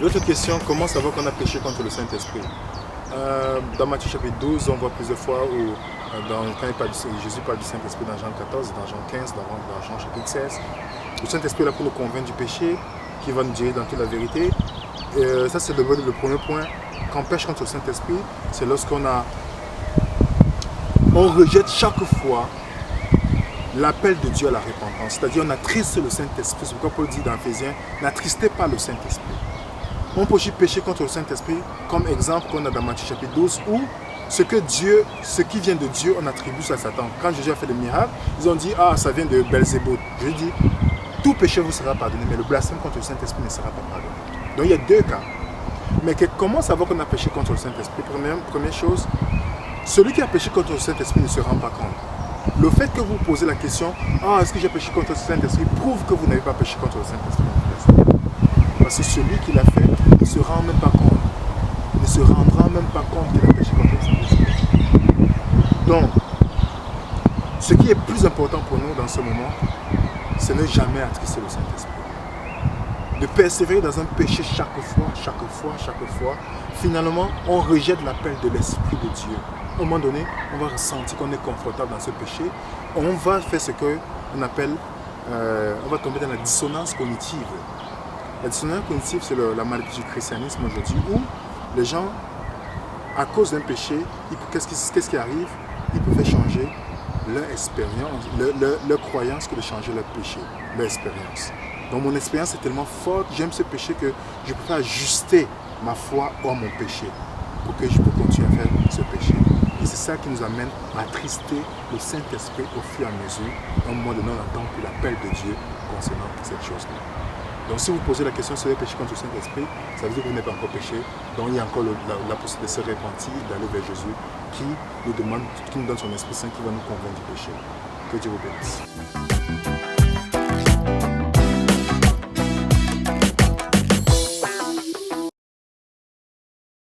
L'autre question, comment savoir qu'on a péché contre le Saint-Esprit? Dans Matthieu chapitre 12, on voit plusieurs fois où quand Jésus parle du Saint-Esprit dans Jean 14, dans Jean 15, dans Jean chapitre 16. Le Saint-Esprit est là pour nous convaincre du péché, qui va nous diriger dans toute la vérité. Ça c'est le premier point. Quand on pêche contre le Saint-Esprit, c'est lorsqu'on rejette chaque fois l'appel de Dieu à la repentance. C'est-à-dire on attriste le Saint-Esprit. C'est pourquoi Paul dit dans Ephésiens, n'attristez pas le Saint-Esprit. On peut aussi pécher contre le Saint-Esprit, comme exemple qu'on a dans Matthieu chapitre 12, où ce qui vient de Dieu, on attribue ça à Satan. Quand Jésus a fait le miracle, ils ont dit, ah, ça vient de Belzébuth. Je dis, tout péché vous sera pardonné, mais le blasphème contre le Saint-Esprit ne sera pas pardonné. Donc il y a deux cas. Mais comment savoir qu'on a péché contre le Saint-Esprit? Première chose, celui qui a péché contre le Saint-Esprit ne se rend pas compte. Le fait que vous posez la question, ah, est-ce que j'ai péché contre le Saint-Esprit, prouve que vous n'avez pas péché contre le Saint-Esprit. Parce que celui qui l'a fait ne se rend même pas compte. Il ne se rendra même pas compte qu'il a péché contre le Saint-Esprit. Donc, ce qui est plus important pour nous dans ce moment, c'est ne jamais attrister le Saint-Esprit. De persévérer dans un péché chaque fois. Finalement, on rejette l'appel de l'Esprit de Dieu. À un moment donné, on va ressentir qu'on est confortable dans ce péché. On va faire ce qu'on appelle, on va tomber dans la dissonance cognitive. La dissonance cognitive, c'est la maladie du christianisme aujourd'hui, où les gens, à cause d'un péché, qu'est-ce qui arrive? Ils peuvent changer leur expérience, leur croyance que de changer leur péché, leur expérience. Donc mon expérience est tellement forte, j'aime ce péché que je peux ajuster ma foi à mon péché pour que je peux continuer à faire ce péché. Et c'est ça qui nous amène à attrister le Saint-Esprit au fur et à mesure. À un moment donné, on attend que l'appel de Dieu concernant cette chose-là. Donc si vous posez la question sur le péché contre le Saint-Esprit, ça veut dire que vous n'êtes pas encore péché. Donc il y a encore la possibilité de se repentir, d'aller vers Jésus qui nous donne son Esprit Saint qui va nous convaincre du péché. Que Dieu vous bénisse.